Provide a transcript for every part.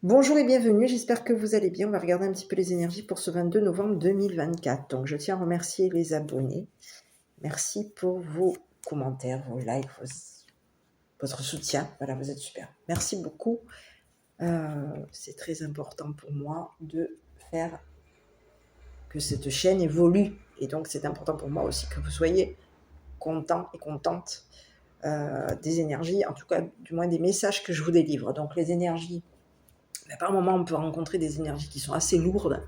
Bonjour et bienvenue, j'espère que vous allez bien. On va regarder un petit peu les énergies pour ce 22 novembre 2024. Donc je tiens à remercier les abonnés. Merci pour vos commentaires, vos likes, votre soutien. Voilà, vous êtes super. Merci beaucoup. C'est très important pour moi de faire que cette chaîne évolue. Et donc c'est important pour moi aussi que vous soyez contents et contentes des énergies, en tout cas du moins des messages que je vous délivre. Donc les énergies, par moment on peut rencontrer des énergies qui sont assez lourdes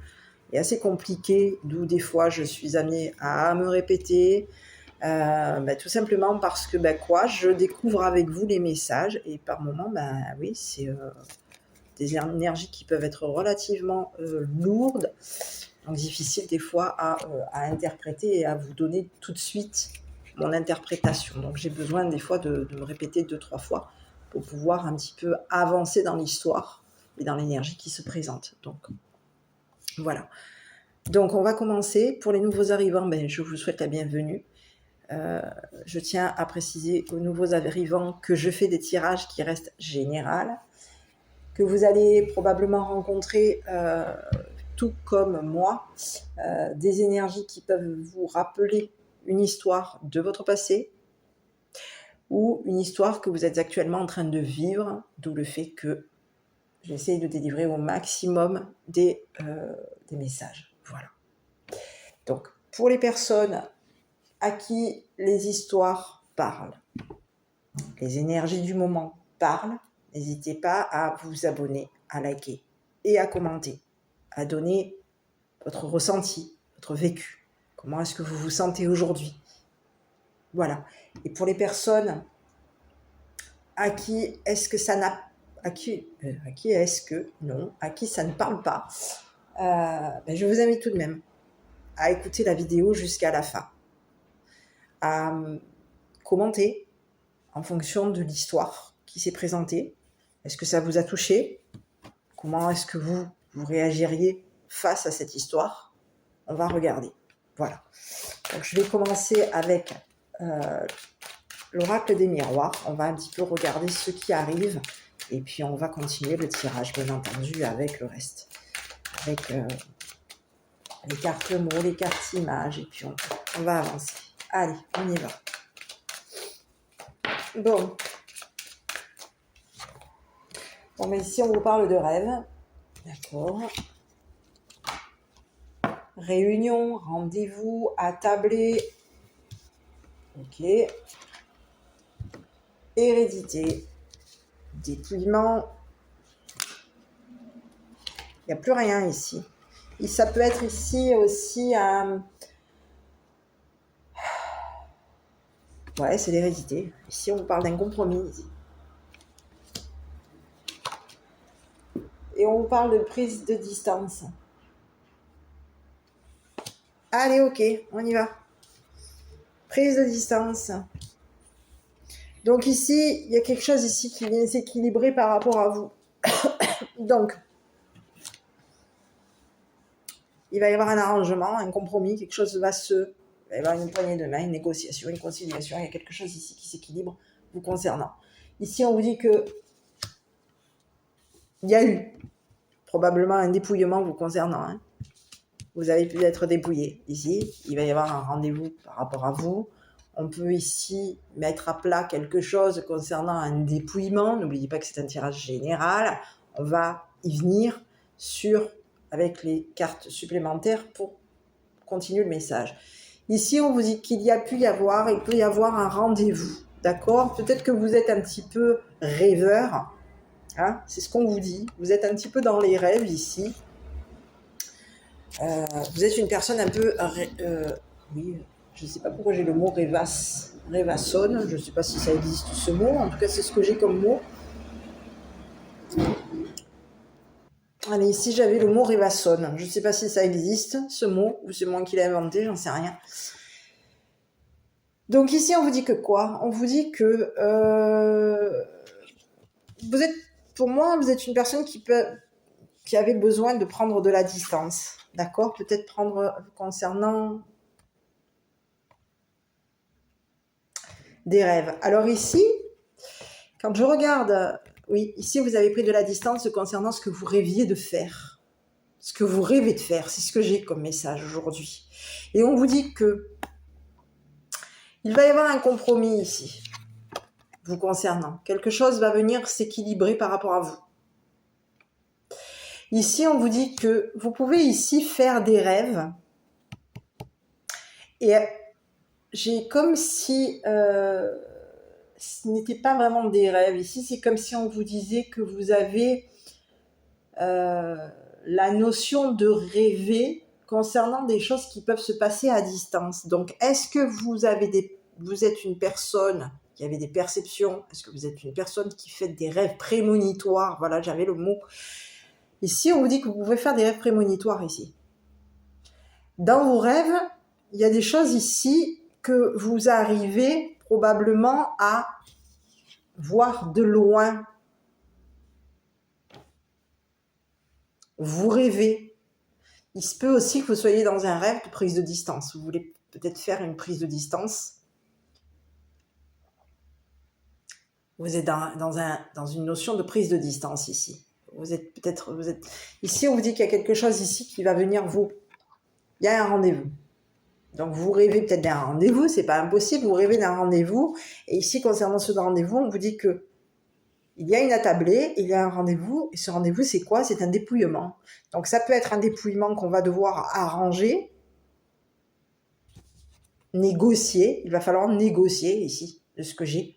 et assez compliquées, d'où des fois je suis amenée à me répéter, tout simplement parce que je découvre avec vous les messages et par moment oui, c'est des énergies qui peuvent être relativement lourdes, donc difficiles des fois à interpréter et à vous donner tout de suite mon interprétation. Donc j'ai besoin des fois de me répéter 2-3 fois pour pouvoir un petit peu avancer dans l'histoire et dans l'énergie qui se présente. Donc voilà. Donc on va commencer. Pour les nouveaux arrivants, je vous souhaite la bienvenue. Je tiens à préciser aux nouveaux arrivants que je fais des tirages qui restent généraux, que vous allez probablement rencontrer, tout comme moi, des énergies qui peuvent vous rappeler une histoire de votre passé ou une histoire que vous êtes actuellement en train de vivre, d'où le fait que j'essaye de délivrer au maximum des messages. Voilà. Donc, pour les personnes à qui les histoires parlent, les énergies du moment parlent, n'hésitez pas à vous abonner, à liker et à commenter, à donner votre ressenti, votre vécu. Comment est-ce que vous vous sentez aujourd'hui? Voilà. Et pour les personnes à qui est-ce que ça n'a à qui est-ce que non, à qui ça ne parle pas, je vous invite tout de même à écouter la vidéo jusqu'à la fin, à commenter en fonction de l'histoire qui s'est présentée. Est-ce que ça vous a touché? Comment est-ce que vous réagiriez face à cette histoire? On va regarder. Voilà. Donc je vais commencer avec l'oracle des miroirs. On va un petit peu regarder ce qui arrive et puis on va continuer le tirage, bien entendu, avec le reste. Avec les cartes mots, les cartes images, et puis on va avancer. Allez, on y va. Bon, mais ici on vous parle de rêve, d'accord. Réunion, rendez-vous, attabler, ok. Hérédité, dépouillement. Il n'y a plus rien ici. Et ça peut être ici aussi ouais, c'est l'hérédité. Ici, on vous parle d'un compromis. Ici. Et on vous parle de prise de distance. Allez, ok, on y va. Prise de distance. Donc ici, il y a quelque chose ici qui vient s'équilibrer par rapport à vous. Donc, il va y avoir un arrangement, un compromis, quelque chose il va y avoir une poignée de main, une négociation, une conciliation. Il y a quelque chose ici qui s'équilibre vous concernant. Ici, on vous dit que il y a eu probablement un dépouillement vous concernant. Hein. Vous avez pu être dépouillé. Ici, il va y avoir un rendez-vous par rapport à vous. On peut ici mettre à plat quelque chose concernant un dépouillement. N'oubliez pas que c'est un tirage général. On va y venir avec les cartes supplémentaires pour continuer le message. Ici, on vous dit qu'il peut y avoir un rendez-vous. D'accord? Peut-être que vous êtes un petit peu rêveur. Hein, c'est ce qu'on vous dit. Vous êtes un petit peu dans les rêves ici. Vous êtes une personne un peu... oui, je ne sais pas pourquoi j'ai le mot rêvassonne. Je ne sais pas si ça existe ce mot. En tout cas, c'est ce que j'ai comme mot. Allez, ici, j'avais le mot rêvassonne. Je ne sais pas si ça existe, ce mot, ou c'est moi qui l'ai inventé, j'en sais rien. Donc ici, on vous dit que quoi? On vous dit que pour moi, vous êtes une personne qui avait besoin de prendre de la distance. D'accord? Peut-être prendre concernant des rêves. Alors ici, quand je regarde Oui, ici, vous avez pris de la distance concernant ce que vous rêviez de faire. Ce que vous rêvez de faire, c'est ce que j'ai comme message aujourd'hui. Et on vous dit que il va y avoir un compromis ici, vous concernant. Quelque chose va venir s'équilibrer par rapport à vous. Ici, on vous dit que vous pouvez ici faire des rêves. Et j'ai comme si ce n'était pas vraiment des rêves. Ici, c'est comme si on vous disait que vous avez la notion de rêver concernant des choses qui peuvent se passer à distance. Donc, est-ce que vous êtes une personne qui avait des perceptions? Est-ce que vous êtes une personne qui fait des rêves prémonitoires? Voilà, j'avais le mot. Ici, on vous dit que vous pouvez faire des rêves prémonitoires ici. Dans vos rêves, il y a des choses ici que vous arrivez probablement à voir de loin. Vous rêvez. Il se peut aussi que vous soyez dans un rêve de prise de distance. Vous voulez peut-être faire une prise de distance. Vous êtes dans une notion de prise de distance ici. Ici, on vous dit qu'il y a quelque chose ici qui va venir vous. Il y a un rendez-vous. Donc, vous rêvez peut-être d'un rendez-vous, c'est pas impossible, vous rêvez d'un rendez-vous. Et ici, concernant ce rendez-vous, on vous dit que il y a une attablée, il y a un rendez-vous, et ce rendez-vous, c'est quoi? C'est un dépouillement. Donc, ça peut être un dépouillement qu'on va devoir arranger, négocier. Il va falloir négocier ici, de ce que j'ai.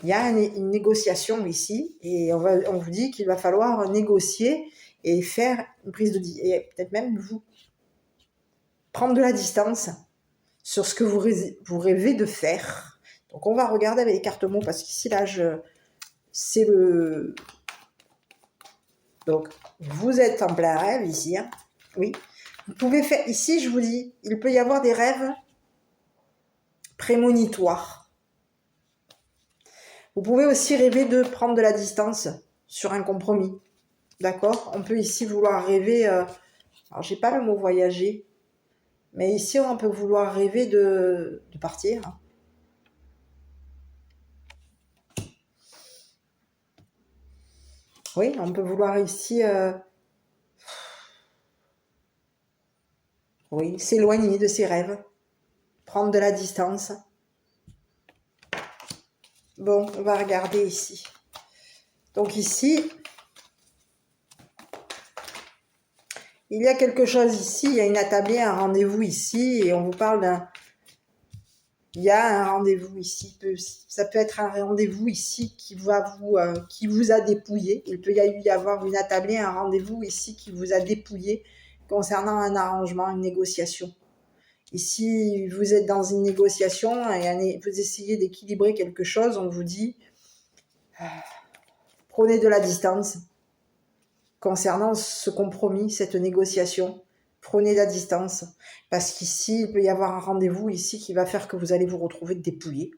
Il y a une négociation ici, et on vous dit qu'il va falloir négocier et faire une prise de... et peut-être même vous prendre de la distance sur ce que vous rêvez de faire. Donc, on va regarder avec les cartes mots, parce qu'ici, là, c'est le... Donc, vous êtes en plein rêve, ici. Hein. Oui. Vous pouvez faire... Ici, je vous dis, il peut y avoir des rêves prémonitoires. Vous pouvez aussi rêver de prendre de la distance sur un compromis. D'accord? On peut ici vouloir rêver... alors, j'ai pas le mot voyager. Mais ici, on peut vouloir rêver de partir. Hein. Oui, on peut vouloir ici... oui, s'éloigner de ses rêves. Prendre de la distance. Bon, on va regarder ici. Donc ici, il y a quelque chose ici. Il y a une attablée, un rendez-vous ici. Et on vous parle d'un... Il y a un rendez-vous ici. Ça peut être un rendez-vous ici qui vous a dépouillé. Il peut y avoir une attablée, un rendez-vous ici qui vous a dépouillé concernant un arrangement, une négociation. Ici, vous êtes dans une négociation et vous essayez d'équilibrer quelque chose. On vous dit, prenez de la distance concernant ce compromis, cette négociation. Prenez la distance, parce qu'ici, il peut y avoir un rendez-vous ici qui va faire que vous allez vous retrouver dépouillé.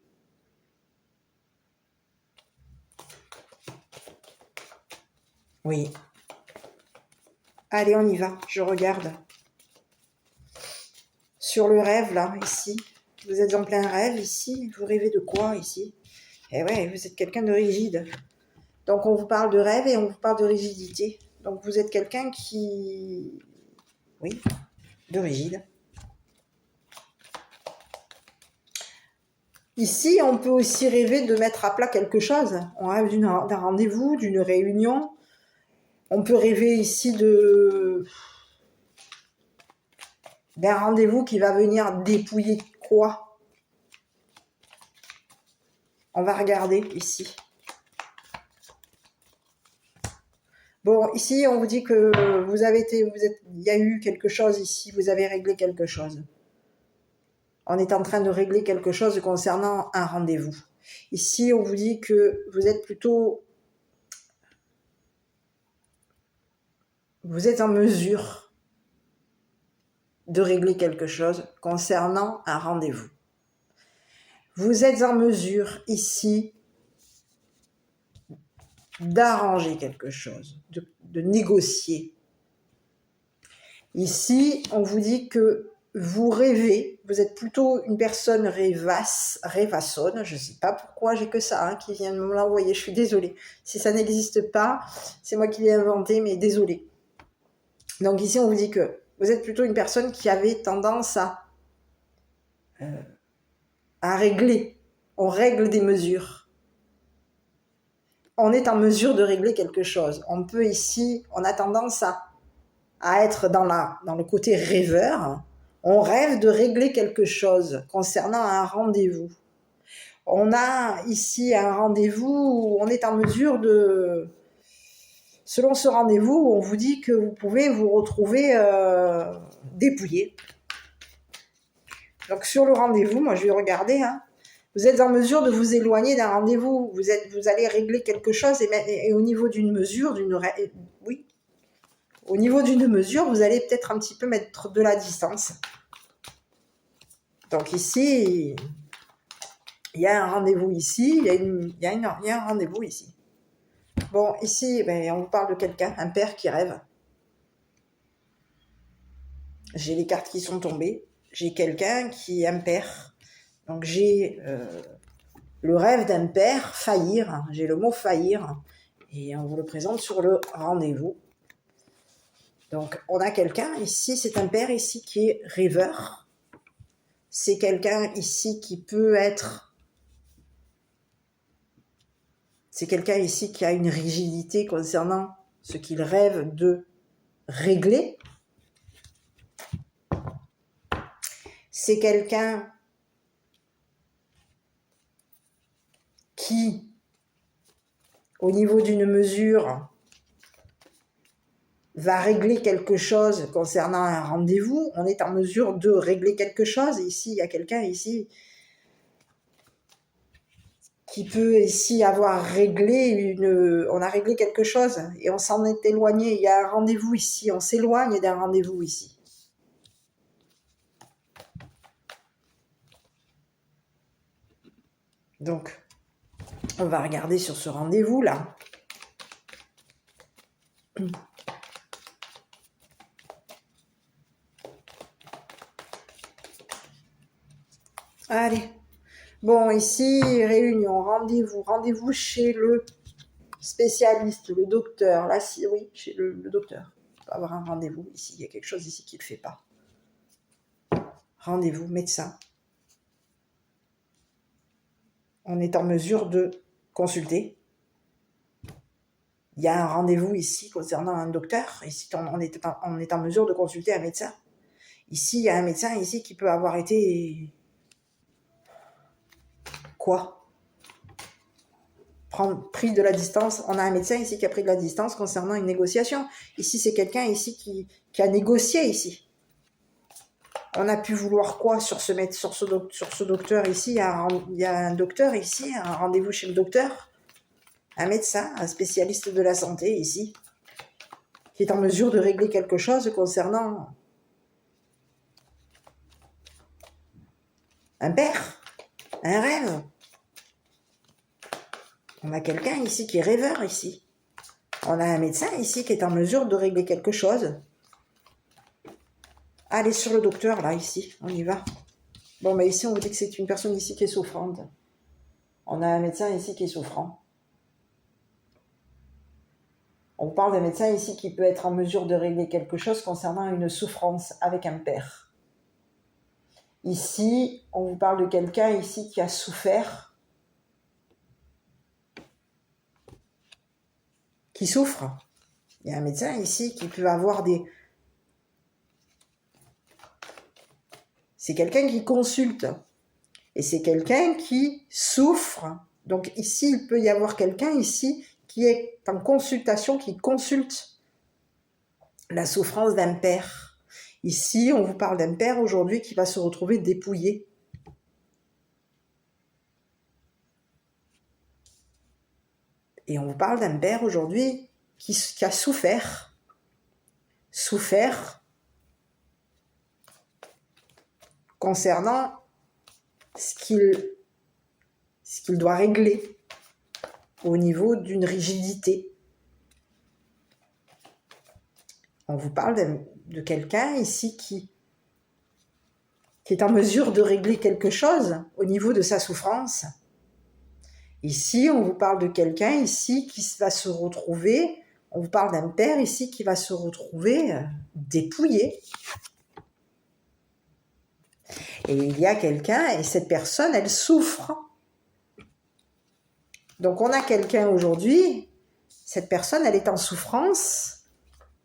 Oui. Allez, on y va, je regarde. Sur le rêve, là, ici, vous êtes en plein rêve, ici, vous rêvez de quoi, ici? Eh ouais, vous êtes quelqu'un de rigide. Donc, on vous parle de rêve et on vous parle de rigidité. Donc, vous êtes quelqu'un qui... Oui, de rigide. Ici, on peut aussi rêver de mettre à plat quelque chose. On rêve d'un rendez-vous, d'une réunion. On peut rêver ici d'un rendez-vous qui va venir dépouiller quoi? On va regarder ici. Bon, ici, on vous dit que il y a eu quelque chose ici, vous avez réglé quelque chose. On est en train de régler quelque chose concernant un rendez-vous. Ici, on vous dit que vous êtes en mesure de régler quelque chose concernant un rendez-vous. Vous êtes en mesure ici d'arranger quelque chose, de négocier. Ici, on vous dit que vous rêvez, vous êtes plutôt une personne rêvassonne, je ne sais pas pourquoi j'ai que ça hein, qui vient de me l'envoyer, je suis désolée. Si ça n'existe pas, c'est moi qui l'ai inventé, mais désolée. Donc ici, on vous dit que vous êtes plutôt une personne qui avait tendance à régler. On règle des mesures. On est en mesure de régler quelque chose. On peut ici, on a tendance à être dans le côté rêveur. On rêve de régler quelque chose concernant un rendez-vous. On a ici un rendez-vous où on est en mesure de... Selon ce rendez-vous, on vous dit que vous pouvez vous retrouver dépouillé. Donc sur le rendez-vous, moi je vais regarder, hein, vous êtes en mesure de vous éloigner d'un rendez-vous. Vous allez régler quelque chose et au niveau d'une mesure, oui, au niveau d'une mesure, vous allez peut-être un petit peu mettre de la distance. Donc ici, il y a un rendez-vous ici, il y a un rendez-vous ici. Bon, ici, on vous parle de quelqu'un, un père qui rêve. J'ai les cartes qui sont tombées. J'ai quelqu'un qui est un père. Donc j'ai le rêve d'un père faillir. J'ai le mot faillir. Et on vous le présente sur le rendez-vous. Donc on a quelqu'un ici, c'est un père ici qui est rêveur. C'est quelqu'un ici qui peut être... C'est quelqu'un ici qui a une rigidité concernant ce qu'il rêve de régler. C'est quelqu'un qui, au niveau d'une mesure, va régler quelque chose concernant un rendez-vous. On est en mesure de régler quelque chose. Ici, il y a quelqu'un ici qui peut ici avoir réglé on a réglé quelque chose et on s'en est éloigné. Il y a un rendez-vous ici, on s'éloigne d'un rendez-vous ici. Donc, on va regarder sur ce rendez-vous là. Allez. Bon, ici, réunion, rendez-vous chez le spécialiste, le docteur. Là, oui, chez le docteur. On peut avoir un rendez-vous ici. Il y a quelque chose ici qui ne le fait pas. Rendez-vous, médecin. On est en mesure de consulter. Il y a un rendez-vous ici concernant un docteur. Ici, on est en mesure de consulter un médecin. Ici, il y a un médecin ici qui peut avoir été... Quoi ? Pris de la distance. On a un médecin ici qui a pris de la distance concernant une négociation. Ici, c'est quelqu'un ici qui a négocié ici. On a pu vouloir quoi sur ce docteur ici? Il y a un docteur ici, un rendez-vous chez le docteur. Un médecin, un spécialiste de la santé ici, qui est en mesure de régler quelque chose concernant un père, un rêve. On a quelqu'un ici qui est rêveur ici. On a un médecin ici qui est en mesure de régler quelque chose. Allez sur le docteur là, ici, on y va. Bon, mais ici on vous dit que c'est une personne ici qui est souffrante. On a un médecin ici qui est souffrant. On parle d'un médecin ici qui peut être en mesure de régler quelque chose concernant une souffrance avec un père. Ici, on vous parle de quelqu'un ici qui a souffert, qui souffre. Il y a un médecin ici qui peut avoir des... C'est quelqu'un qui consulte. Et c'est quelqu'un qui souffre. Donc ici, il peut y avoir quelqu'un ici qui est en consultation, qui consulte la souffrance d'un père. Ici, on vous parle d'un père aujourd'hui qui va se retrouver dépouillé. Et on vous parle d'un père aujourd'hui qui a souffert. Souffert concernant ce qu'il doit régler au niveau d'une rigidité. On vous parle de quelqu'un ici qui qui est en mesure de régler quelque chose au niveau de sa souffrance. Ici, on vous parle de quelqu'un ici qui va se retrouver, on vous parle d'un père ici qui va se retrouver dépouillé. Et il y a quelqu'un, et cette personne, elle souffre. Donc on a quelqu'un aujourd'hui, cette personne, elle est en souffrance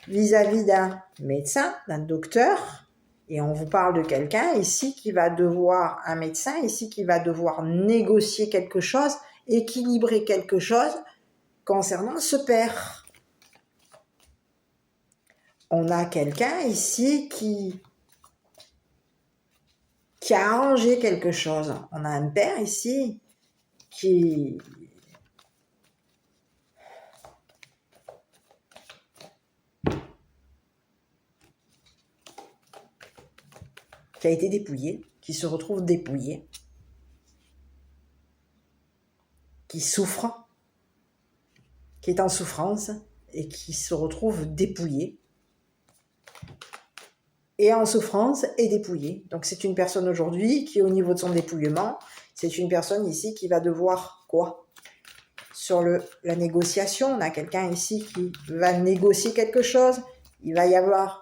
vis-à-vis d'un médecin, d'un docteur, et on vous parle de quelqu'un ici qui va devoir, un médecin ici qui va devoir négocier quelque chose, équilibrer quelque chose concernant ce père. On a quelqu'un ici qui a arrangé quelque chose. On a un père ici qui a été dépouillé, qui se retrouve dépouillé, qui souffre, qui est en souffrance et qui se retrouve dépouillé. Et en souffrance et dépouillé. Donc c'est une personne aujourd'hui qui, au niveau de son dépouillement, c'est une personne ici qui va devoir quoi? Sur la négociation, on a quelqu'un ici qui va négocier quelque chose. Il va y avoir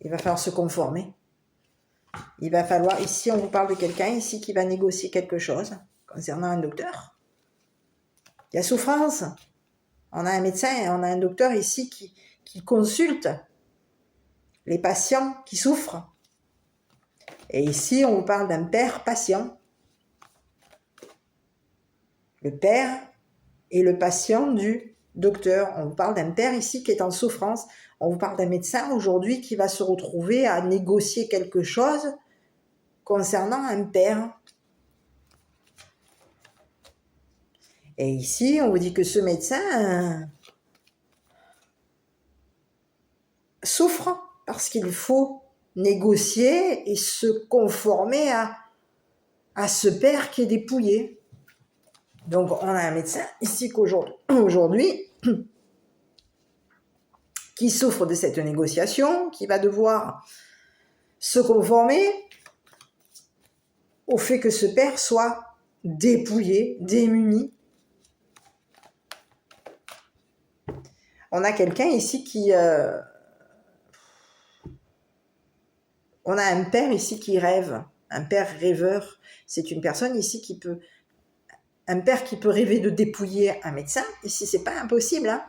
il va falloir se conformer. Il va falloir, ici on vous parle de quelqu'un ici qui va négocier quelque chose concernant un docteur. Il y a souffrance. On a un médecin et on a un docteur ici qui consulte les patients qui souffrent. Et ici, on vous parle d'un père patient. Le père et le patient du docteur. On vous parle d'un père ici qui est en souffrance. On vous parle d'un médecin aujourd'hui qui va se retrouver à négocier quelque chose concernant un père. Et ici, on vous dit que ce médecin souffre parce qu'il faut négocier et se conformer à ce père qui est dépouillé. Donc, on a un médecin ici qu'aujourd'hui qui souffre de cette négociation, qui va devoir se conformer au fait que ce père soit dépouillé, démuni. On a quelqu'un ici on a un père ici qui rêve, un père rêveur. C'est une personne ici un père qui peut rêver de dépouiller un médecin. Ici, c'est pas impossible, hein.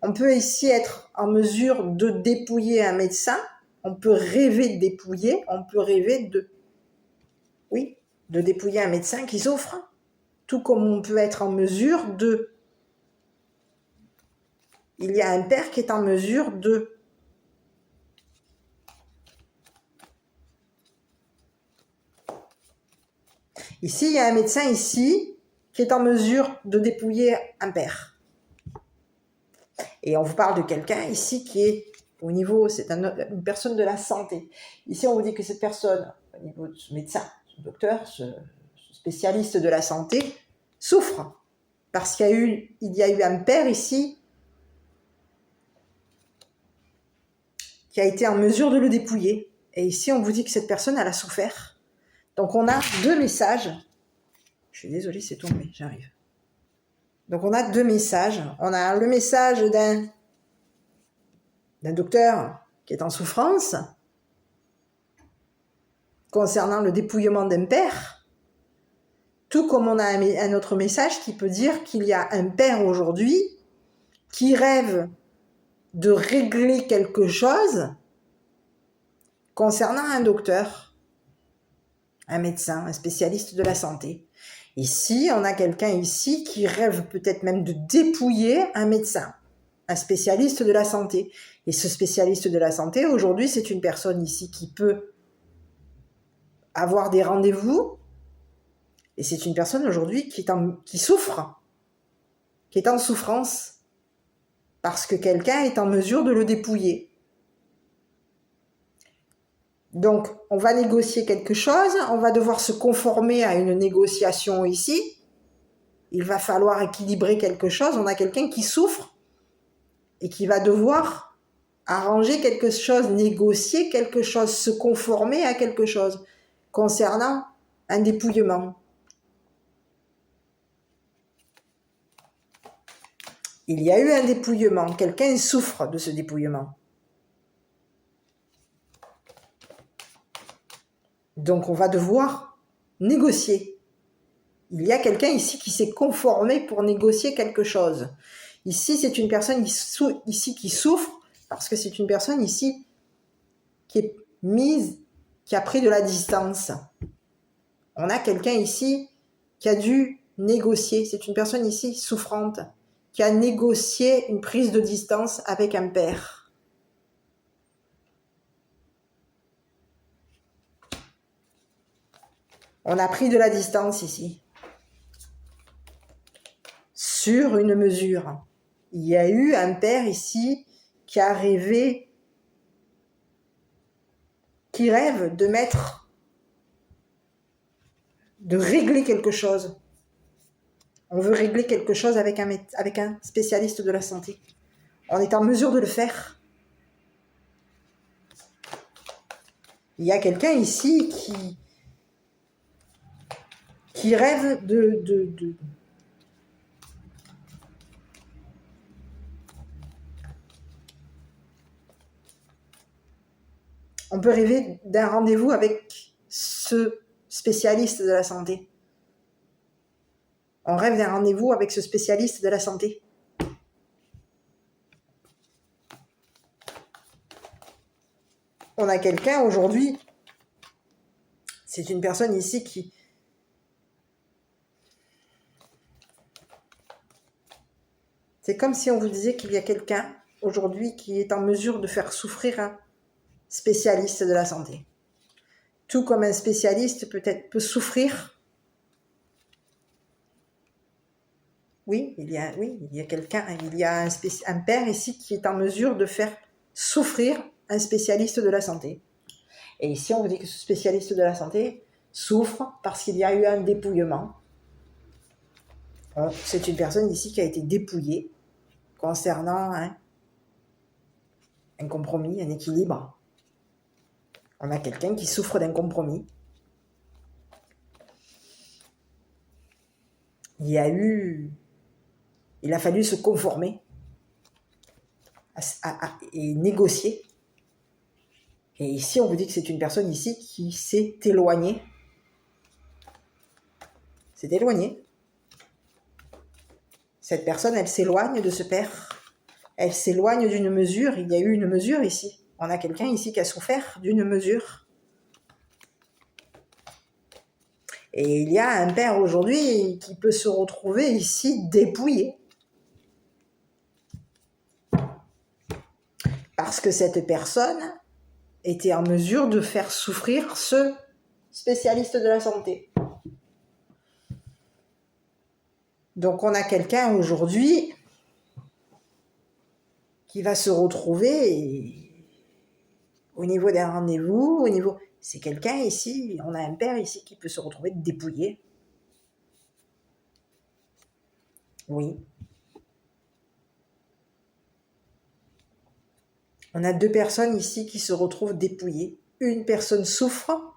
On peut ici être en mesure de dépouiller un médecin. On peut rêver de dépouiller. On peut rêver de dépouiller un médecin qui souffre. Tout comme on peut être en mesure de... Il y a un père qui est en mesure de... Ici, il y a un médecin ici qui est en mesure de dépouiller un père. Et on vous parle de quelqu'un ici qui est au niveau, c'est une personne de la santé. Ici, on vous dit que cette personne, au niveau de ce médecin, ce docteur, ce spécialiste de la santé, souffre. Parce qu'il y a eu un père ici qui a été en mesure de le dépouiller. Et ici, on vous dit que cette personne, elle a souffert. Donc, on a deux messages. Je suis désolée, c'est tombé, j'arrive. Donc, on a deux messages. On a le message d'un docteur qui est en souffrance concernant le dépouillement d'un père, tout comme on a un autre message qui peut dire qu'il y a un père aujourd'hui qui rêve de régler quelque chose concernant un docteur, un médecin, un spécialiste de la santé. Ici, on a quelqu'un ici qui rêve peut-être même de dépouiller un médecin, un spécialiste de la santé. Et ce spécialiste de la santé, aujourd'hui, c'est une personne ici qui peut avoir des rendez-vous. Et c'est une personne aujourd'hui qui souffre, qui est en souffrance, parce que quelqu'un est en mesure de le dépouiller. Donc, on va négocier quelque chose, on va devoir se conformer à une négociation ici. Il va falloir équilibrer quelque chose. On a quelqu'un qui souffre et qui va devoir arranger quelque chose, négocier quelque chose, se conformer à quelque chose concernant un dépouillement. Il y a eu un dépouillement, quelqu'un souffre de ce dépouillement. Donc on va devoir négocier. Il y a quelqu'un ici qui s'est conformé pour négocier quelque chose. Ici, c'est une personne ici qui souffre parce que c'est une personne ici qui est mise, qui a pris de la distance. On a quelqu'un ici qui a dû négocier. C'est une personne ici souffrante qui a négocié une prise de distance avec un père. On a pris de la distance ici. Sur une mesure. Il y a eu un père ici qui a rêvé, qui rêve de régler quelque chose. On veut régler quelque chose avec un spécialiste de la santé. On est en mesure de le faire. Il y a quelqu'un ici qui rêve On peut rêver d'un rendez-vous avec ce spécialiste de la santé. On rêve d'un rendez-vous avec ce spécialiste de la santé. On a quelqu'un aujourd'hui, c'est une personne ici qui... C'est comme si on vous disait qu'il y a quelqu'un aujourd'hui qui est en mesure de faire souffrir un spécialiste de la santé. Tout comme un spécialiste peut souffrir. Oui, il y a quelqu'un, il y a un père ici qui est en mesure de faire souffrir un spécialiste de la santé. Et ici, on vous dit que ce spécialiste de la santé souffre parce qu'il y a eu un dépouillement. C'est une personne ici qui a été dépouillée concernant un compromis, un équilibre. On a quelqu'un qui souffre d'un compromis. Il a fallu se conformer et négocier. Et ici, on vous dit que c'est une personne ici qui s'est éloignée. C'est éloignée. Cette personne, elle s'éloigne de ce père. Elle s'éloigne d'une mesure. Il y a eu une mesure ici. On a quelqu'un ici qui a souffert d'une mesure. Et il y a un père aujourd'hui qui peut se retrouver ici dépouillé. Parce que cette personne était en mesure de faire souffrir ce spécialiste de la santé. Donc on a quelqu'un aujourd'hui qui va se retrouver au niveau d'un rendez-vous, c'est quelqu'un ici, on a un père ici qui peut se retrouver dépouillé. Oui. On a deux personnes ici qui se retrouvent dépouillées. Une personne souffre.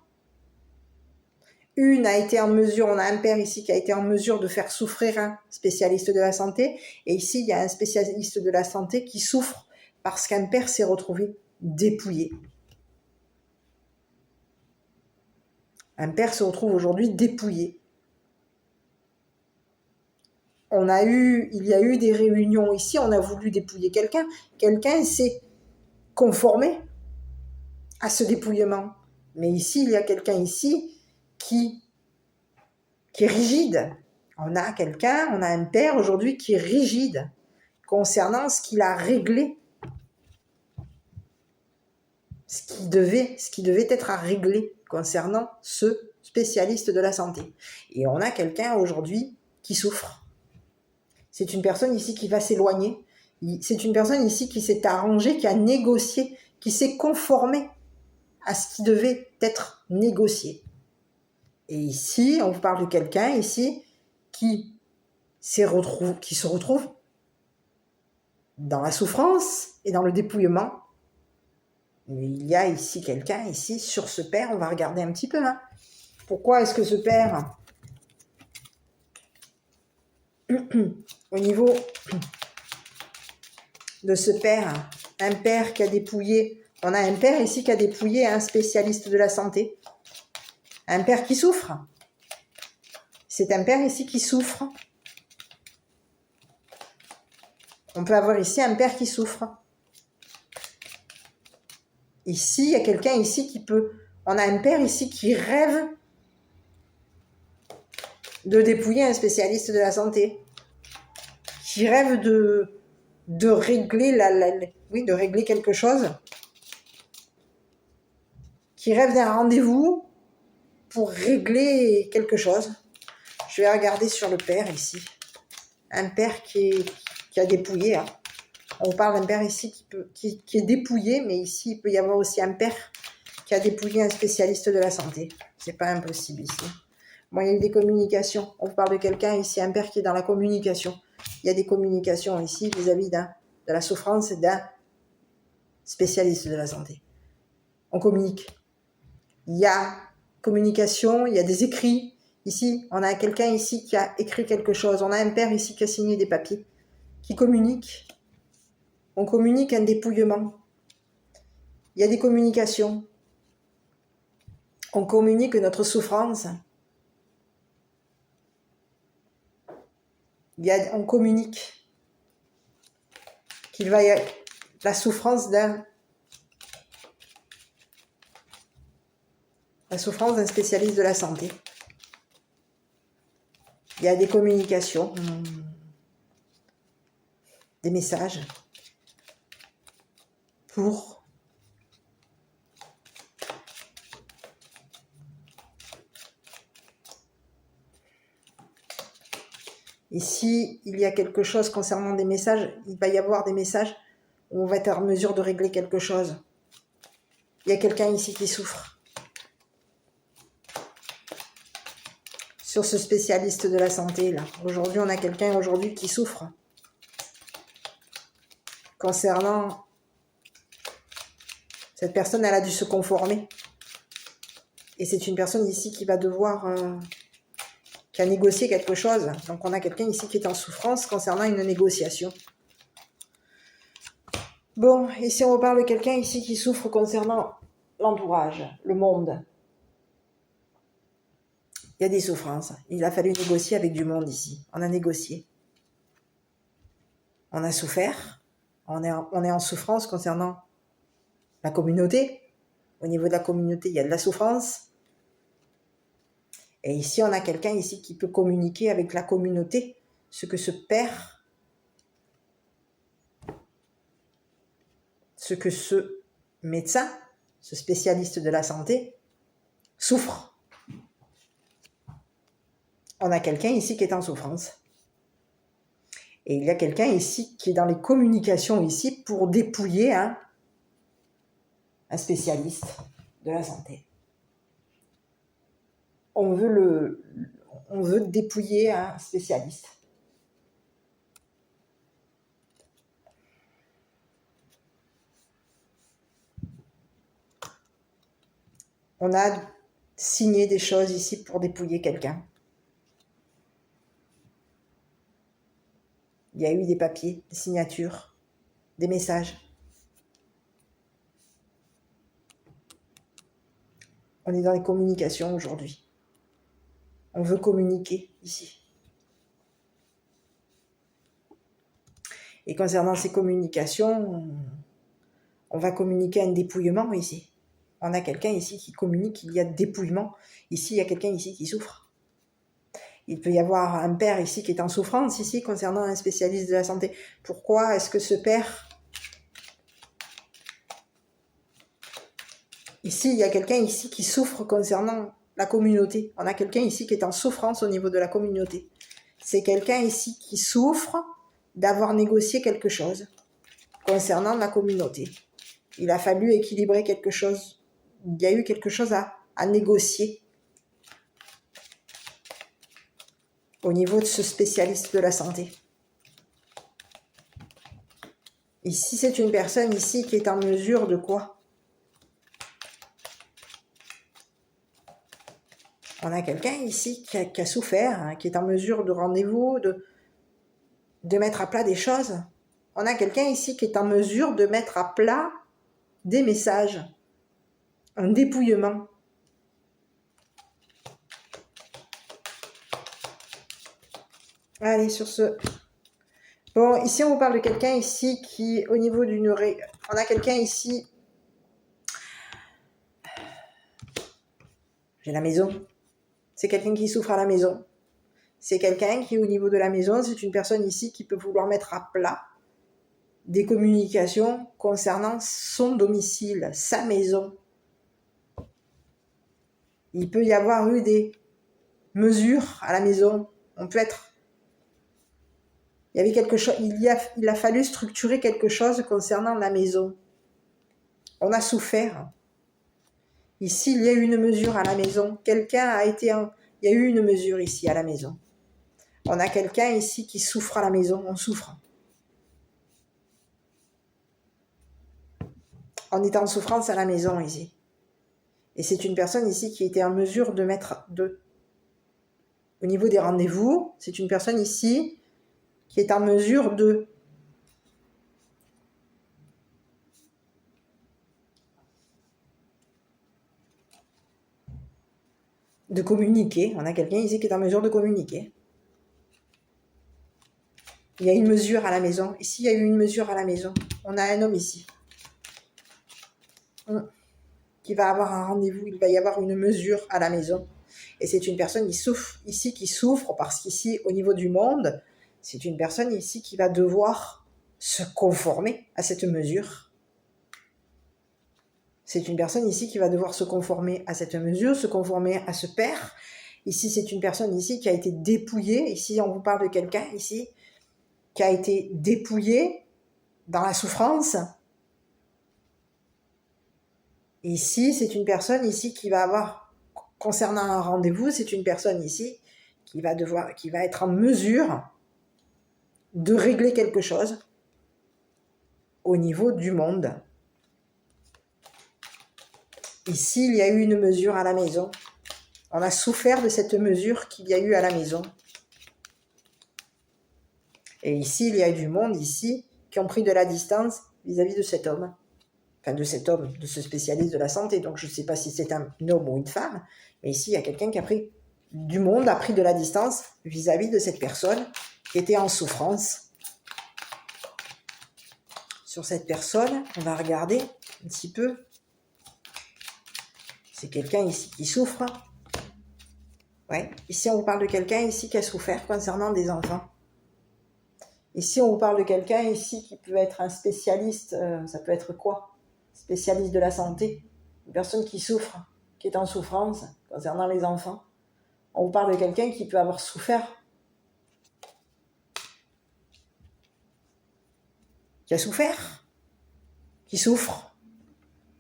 Une a été en mesure, on a un père ici qui a été en mesure de faire souffrir un spécialiste de la santé. Et ici, il y a un spécialiste de la santé qui souffre parce qu'un père s'est retrouvé dépouillé. Un père se retrouve aujourd'hui dépouillé. Il y a eu des réunions ici, on a voulu dépouiller quelqu'un. Quelqu'un s'est conformé à ce dépouillement. Mais ici, il y a quelqu'un ici qui est rigide. On a un père aujourd'hui qui est rigide concernant ce qu'il a réglé. Ce qui devait être à régler concernant ce spécialiste de la santé. Et on a quelqu'un aujourd'hui qui souffre. C'est une personne ici qui va s'éloigner. C'est une personne ici qui s'est arrangée, qui a négocié, qui s'est conformée à ce qui devait être négocié. Et ici, on vous parle de quelqu'un ici qui se retrouve dans la souffrance et dans le dépouillement. Il y a ici quelqu'un, ici, sur ce père, on va regarder un petit peu. Hein. Pourquoi est-ce que ce père, au niveau de ce père, un père qui a dépouillé, on a un père ici qui a dépouillé un spécialiste de la santé, un père qui souffre. C'est un père ici qui souffre. On peut avoir ici un père qui souffre. Ici, il y a quelqu'un ici qui peut... On a un père ici qui rêve de dépouiller un spécialiste de la santé. Qui rêve de régler de régler quelque chose. Qui rêve d'un rendez-vous pour régler quelque chose. Je vais regarder sur le père ici. Un père qui a dépouillé. Hein. On parle d'un père ici qui est dépouillé, mais ici, il peut y avoir aussi un père qui a dépouillé un spécialiste de la santé. C'est pas impossible ici. Bon, il y a eu des communications. On parle de quelqu'un ici, un père qui est dans la communication. Il y a des communications ici vis-à-vis de la souffrance d'un spécialiste de la santé. On communique. Il y a communication, il y a des écrits. Ici, on a quelqu'un ici qui a écrit quelque chose. On a un père ici qui a signé des papiers, qui communique. On communique un dépouillement. Il y a des communications. On communique notre souffrance. On communique qu'il va y avoir la souffrance d'un spécialiste de la santé. Il y a des communications, des messages pour ici, il y a quelque chose concernant des messages. Il va y avoir des messages où on va être en mesure de régler quelque chose. Il y a quelqu'un ici qui souffre. Sur ce spécialiste de la santé, là. Aujourd'hui, on a quelqu'un qui souffre. Concernant... Cette personne, elle a dû se conformer. Et c'est une personne ici qui va devoir... qui a négocié quelque chose. Donc, on a quelqu'un ici qui est en souffrance concernant une négociation. Bon, ici, on reparle de quelqu'un ici qui souffre concernant l'entourage, le monde. Il y a des souffrances. Il a fallu négocier avec du monde ici. On a négocié. On a souffert. On est en souffrance concernant la communauté. Au niveau de la communauté, il y a de la souffrance. Et ici, on a quelqu'un ici qui peut communiquer avec la communauté ce que ce père, ce que ce médecin, ce spécialiste de la santé, souffre. On a quelqu'un ici qui est en souffrance. Et il y a quelqu'un ici qui est dans les communications ici pour dépouiller un spécialiste de la santé. On veut dépouiller un spécialiste. On a signé des choses ici pour dépouiller quelqu'un. Il y a eu des papiers, des signatures, des messages. On est dans les communications aujourd'hui. On veut communiquer ici. Et concernant ces communications, on va communiquer un dépouillement ici. On a quelqu'un ici qui communique qu'il y a dépouillement. Ici, il y a quelqu'un ici qui souffre. Il peut y avoir un père ici qui est en souffrance ici concernant un spécialiste de la santé. Pourquoi est-ce que ce père... Ici, il y a quelqu'un ici qui souffre concernant la communauté. On a quelqu'un ici qui est en souffrance au niveau de la communauté. C'est quelqu'un ici qui souffre d'avoir négocié quelque chose concernant la communauté. Il a fallu équilibrer quelque chose. Il y a eu quelque chose à négocier au niveau de ce spécialiste de la santé. Ici, c'est une personne ici qui est en mesure de quoi? On a quelqu'un ici qui a souffert, hein, qui est en mesure de rendez-vous, de mettre à plat des choses. On a quelqu'un ici qui est en mesure de mettre à plat des messages, un dépouillement. Allez, sur ce. Bon, ici, on vous parle de quelqu'un ici qui, au niveau d'une... On a quelqu'un ici... J'ai la maison. C'est quelqu'un qui souffre à la maison. C'est quelqu'un qui, au niveau de la maison, c'est une personne ici qui peut vouloir mettre à plat des communications concernant son domicile, sa maison. Il peut y avoir eu des mesures à la maison. On peut être... Il y avait quelque chose, il a fallu structurer quelque chose concernant la maison. On a souffert. Ici, il y a eu une mesure à la maison. Quelqu'un a été... Il y a eu une mesure ici à la maison. On a quelqu'un ici qui souffre à la maison. On souffre. On est en souffrance à la maison ici. Et c'est une personne ici qui était en mesure de mettre... Au niveau des rendez-vous, c'est une personne ici qui est en mesure de communiquer. On a quelqu'un ici qui est en mesure de communiquer. Il y a une mesure à la maison. Ici, il y a eu une mesure à la maison. On a un homme ici qui va avoir un rendez-vous. Il va y avoir une mesure à la maison. Et c'est une personne qui souffre ici, parce qu'ici, au niveau du monde, c'est une personne ici qui va devoir se conformer à cette mesure. C'est une personne ici qui va devoir se conformer à cette mesure, se conformer à ce père. Ici, c'est une personne ici qui a été dépouillée. Ici, on vous parle de quelqu'un ici qui a été dépouillé dans la souffrance. Ici, c'est une personne ici qui va avoir, concernant un rendez-vous, c'est une personne ici qui va être en mesure de régler quelque chose au niveau du monde. Ici, il y a eu une mesure à la maison. On a souffert de cette mesure qu'il y a eu à la maison. Et ici, il y a du monde ici qui ont pris de la distance vis-à-vis de cet homme. Enfin, de cet homme, de ce spécialiste de la santé. Donc, je ne sais pas si c'est un homme ou une femme, mais ici, il y a quelqu'un qui a pris du monde, a pris de la distance vis-à-vis de cette personne qui était en souffrance. Sur cette personne, on va regarder un petit peu. C'est quelqu'un ici qui souffre. Ouais. Ici, on vous parle de quelqu'un ici qui a souffert concernant des enfants. Ici, on vous parle de quelqu'un ici qui peut être un spécialiste. Ça peut être quoi? Spécialiste de la santé. Une personne qui souffre, qui est en souffrance concernant les enfants. On vous parle de quelqu'un qui peut avoir souffert. Qui a souffert. Qui souffre.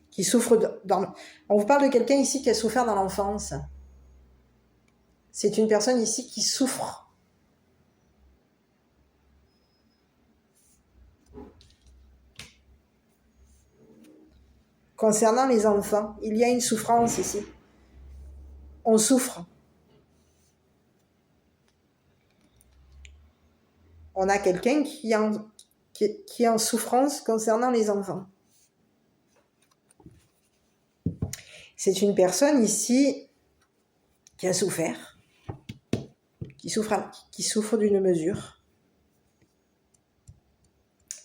Qui souffre On vous parle de quelqu'un ici qui a souffert dans l'enfance. C'est une personne ici qui souffre. Concernant les enfants, il y a une souffrance ici. On souffre. On a quelqu'un qui est en souffrance concernant les enfants. C'est une personne ici qui a souffert, qui souffre d'une mesure.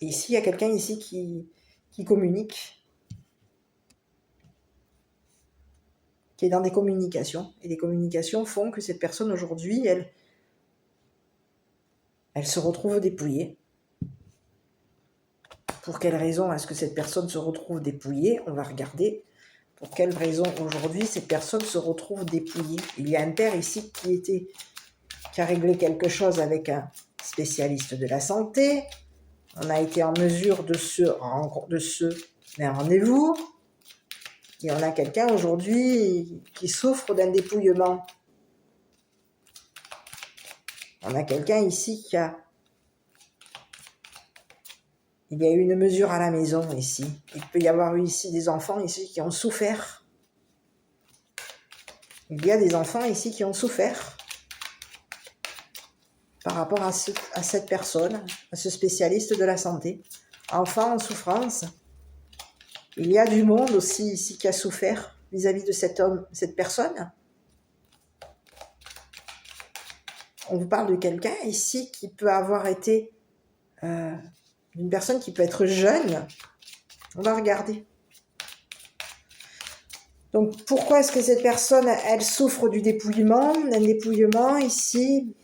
Et ici, il y a quelqu'un ici qui communique, qui est dans des communications. Et les communications font que cette personne aujourd'hui, elle se retrouve dépouillée. Pour quelle raison est-ce que cette personne se retrouve dépouillée? On va regarder pour quelle raison aujourd'hui cette personne se retrouve dépouillée. Il y a un père ici qui a réglé quelque chose avec un spécialiste de la santé. On a été en mesure de se faire un rendez-vous. Et on a quelqu'un aujourd'hui qui souffre d'un dépouillement. On a quelqu'un ici qui a Il y a eu une mesure à la maison ici. Il peut y avoir eu ici des enfants ici qui ont souffert. Il y a des enfants ici qui ont souffert par rapport à cette personne, à ce spécialiste de la santé. Enfants en souffrance. Il y a du monde aussi ici qui a souffert vis-à-vis de cet homme, cette personne. On vous parle de quelqu'un ici qui peut avoir été une personne qui peut être jeune. On va regarder. Donc, pourquoi est-ce que cette personne, elle souffre du dépouillement? Un dépouillement ici.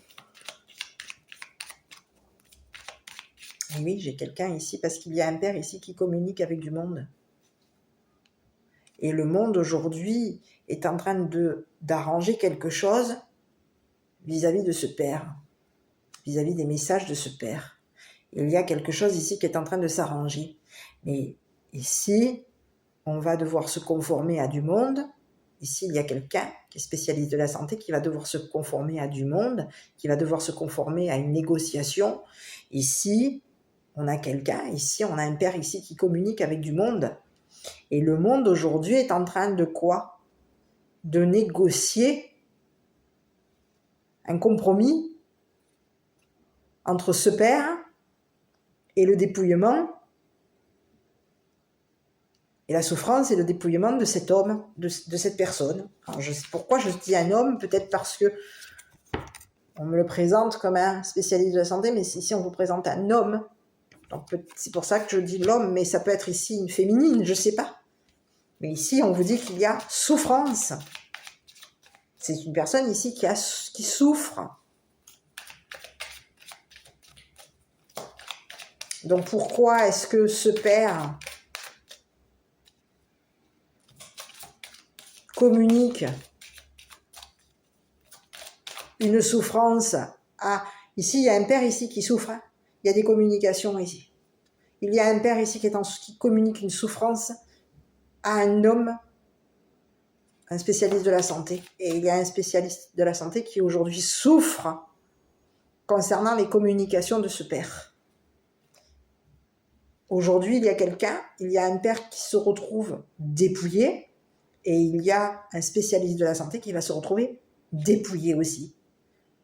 Et oui, j'ai quelqu'un ici parce qu'il y a un père ici qui communique avec du monde. Et le monde aujourd'hui est en train d'arranger quelque chose vis-à-vis de ce père, vis-à-vis des messages de ce père. Il y a quelque chose ici qui est en train de s'arranger. Mais ici, on va devoir se conformer à du monde. Ici, il y a quelqu'un qui est spécialiste de la santé qui va devoir se conformer à du monde, qui va devoir se conformer à une négociation. Ici, on a quelqu'un, ici, on a un père ici qui communique avec du monde. Et le monde aujourd'hui est en train de quoi? De négocier un compromis entre ce père et le dépouillement et la souffrance et le dépouillement de cet homme, de cette personne. Alors je sais pourquoi je dis un homme, peut-être parce que on me le présente comme un spécialiste de la santé, mais ici on vous présente un homme. Donc c'est pour ça que je dis l'homme, mais ça peut être ici une féminine, je ne sais pas. Mais ici on vous dit qu'il y a souffrance. C'est une personne ici qui souffre. Donc pourquoi est-ce que ce père communique une souffrance à... Ici, il y a un père ici qui souffre. Hein. Il y a des communications ici. Il y a un père ici qui communique une souffrance à un homme, un spécialiste de la santé. Et il y a un spécialiste de la santé qui aujourd'hui souffre concernant les communications de ce père. Aujourd'hui, il y a quelqu'un, il y a un père qui se retrouve dépouillé et il y a un spécialiste de la santé qui va se retrouver dépouillé aussi.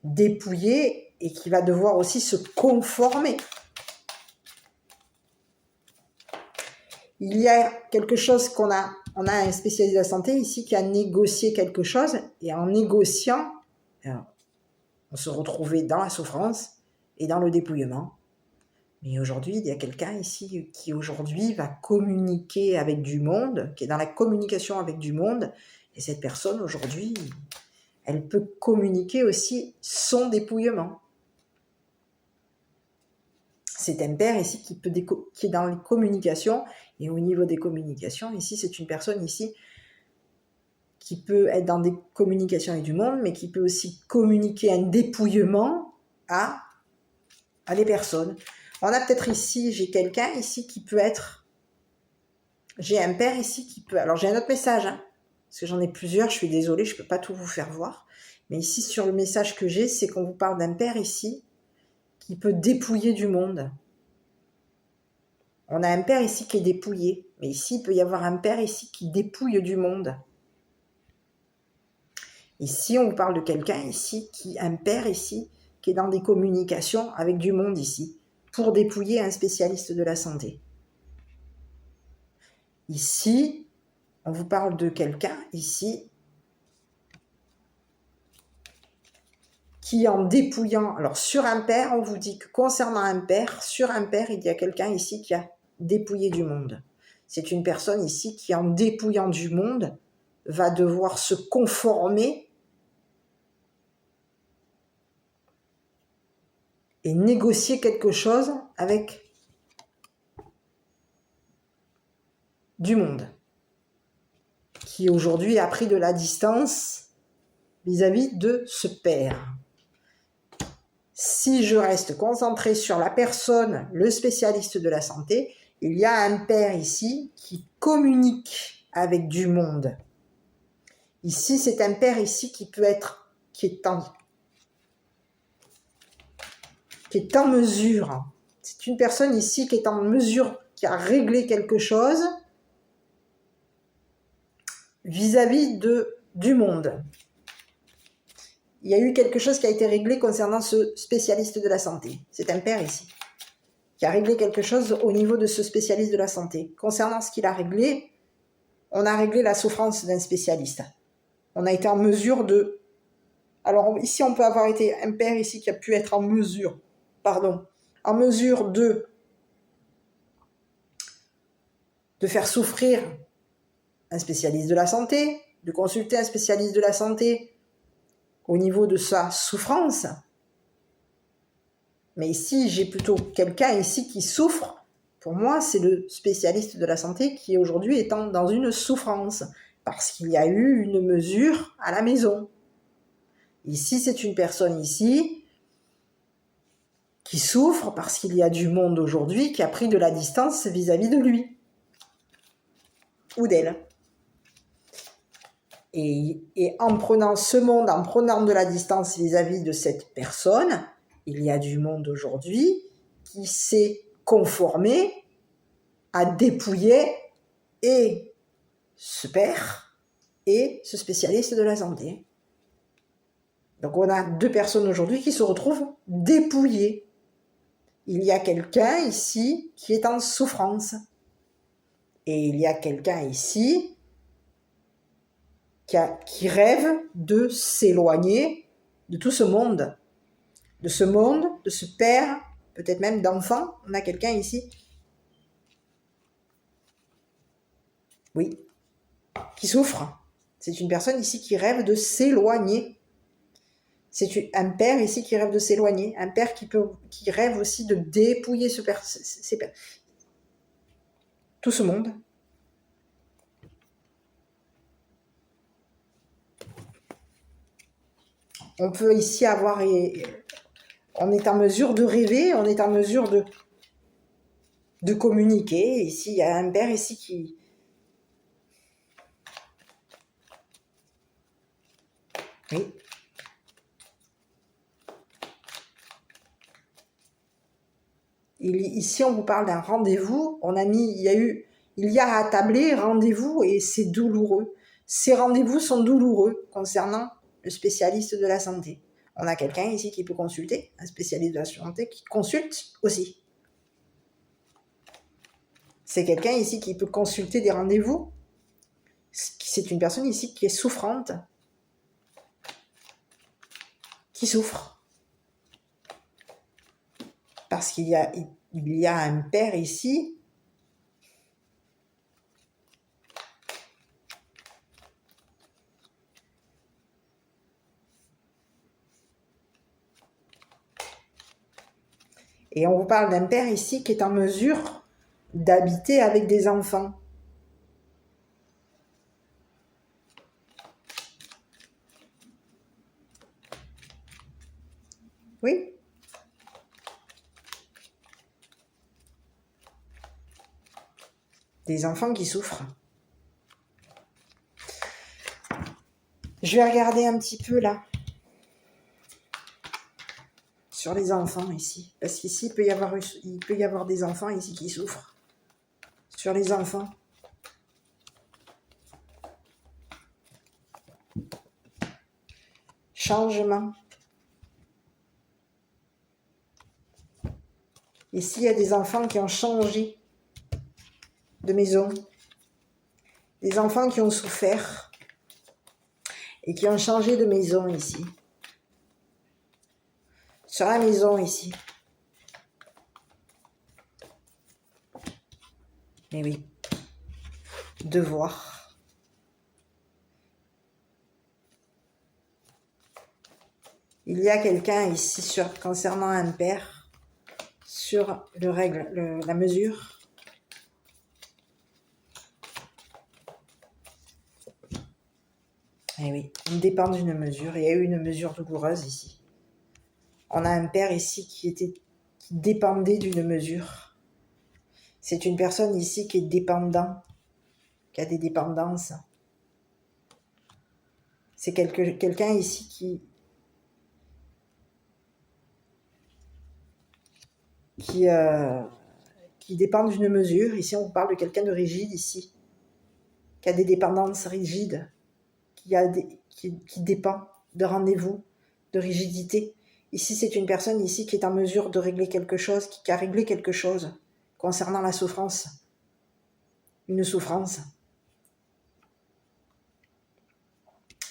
Dépouillé et qui va devoir aussi se conformer. Il y a quelque chose on a un spécialiste de la santé ici qui a négocié quelque chose et en négociant, on se retrouvait dans la souffrance et dans le dépouillement. Mais aujourd'hui, il y a quelqu'un ici qui aujourd'hui va communiquer avec du monde, qui est dans la communication avec du monde. Et cette personne aujourd'hui, elle peut communiquer aussi son dépouillement. C'est un père ici qui est dans les communications. Et au niveau des communications, ici, c'est une personne ici qui peut être dans des communications avec du monde, mais qui peut aussi communiquer un dépouillement à des personnes. On a peut-être ici, j'ai quelqu'un ici qui peut être... J'ai un père ici qui peut... Alors, j'ai un autre message, hein, parce que j'en ai plusieurs, je suis désolée, je ne peux pas tout vous faire voir. Mais ici, sur le message que j'ai, c'est qu'on vous parle d'un père ici qui peut dépouiller du monde. On a un père ici qui est dépouillé. Mais ici, il peut y avoir un père ici qui dépouille du monde. Ici, on vous parle de quelqu'un ici, un père ici, qui est dans des communications avec du monde ici, pour dépouiller un spécialiste de la santé. Ici, on vous parle de quelqu'un ici qui en dépouillant, alors sur un père, on vous dit que concernant un père, sur un père, il y a quelqu'un ici qui a dépouillé du monde. C'est une personne ici qui en dépouillant du monde va devoir se conformer et négocier quelque chose avec du monde, qui aujourd'hui a pris de la distance vis-à-vis de ce père. Si je reste concentrée sur la personne, le spécialiste de la santé, il y a un père ici qui communique avec du monde. Ici, c'est un père ici qui est en mesure. C'est une personne ici qui est en mesure, qui a réglé quelque chose vis-à-vis du monde. Il y a eu quelque chose qui a été réglé concernant ce spécialiste de la santé. C'est un père ici qui a réglé quelque chose au niveau de ce spécialiste de la santé. Concernant ce qu'il a réglé, on a réglé la souffrance d'un spécialiste. On a été en mesure de... Alors ici, on peut avoir été un père ici qui a pu être en mesure de faire souffrir un spécialiste de la santé, de consulter un spécialiste de la santé au niveau de sa souffrance. Mais ici, j'ai plutôt quelqu'un ici qui souffre. Pour moi, c'est le spécialiste de la santé qui aujourd'hui est dans une souffrance parce qu'il y a eu une mesure à la maison. Ici, c'est une personne ici qui souffre parce qu'il y a du monde aujourd'hui qui a pris de la distance vis-à-vis de lui ou d'elle. Et en prenant ce monde, en prenant de la distance vis-à-vis de cette personne, il y a du monde aujourd'hui qui s'est conformé à dépouiller et ce père et ce spécialiste de la santé. Donc on a deux personnes aujourd'hui qui se retrouvent dépouillées. Il y a quelqu'un ici qui est en souffrance. Et il y a quelqu'un ici qui rêve de s'éloigner de tout ce monde. De ce monde, de ce père, peut-être même d'enfant. On a quelqu'un ici. Oui. Qui souffre. C'est une personne ici qui rêve de s'éloigner. C'est un père ici qui rêve de s'éloigner. Un père qui rêve aussi de dépouiller tout ce monde. On peut ici avoir... On est en mesure de rêver, on est en mesure de communiquer. Ici, il y a un père ici qui... Oui. Ici, on vous parle d'un rendez-vous. Il y a à tabler rendez-vous et c'est douloureux. Ces rendez-vous sont douloureux concernant le spécialiste de la santé. On a quelqu'un ici qui peut consulter, un spécialiste de la santé qui consulte aussi. C'est quelqu'un ici qui peut consulter des rendez-vous. C'est une personne ici qui est souffrante, qui souffre. Parce qu'il y a un père ici et on vous parle d'un père ici qui est en mesure d'habiter avec des enfants. Oui. Des enfants qui souffrent. Je vais regarder un petit peu là. Sur les enfants ici. Parce qu'ici, il peut y avoir des enfants ici qui souffrent. Sur les enfants. Changement. Ici, il y a des enfants qui ont changé de maison. Des enfants qui ont souffert et qui ont changé de maison ici. Sur la maison ici. Mais oui. Devoir. Il y a quelqu'un ici concernant un père sur la mesure. Eh oui, on dépend d'une mesure. Il y a eu une mesure douloureuse ici. On a un père ici qui dépendait d'une mesure. C'est une personne ici qui est dépendant, qui a des dépendances. C'est quelqu'un ici qui dépendent d'une mesure. Ici, on parle de quelqu'un de rigide, ici, qui a des dépendances rigides, qui dépend de rendez-vous, de rigidité. Ici, c'est une personne ici qui est en mesure de régler quelque chose, qui a réglé quelque chose concernant la souffrance. Une souffrance.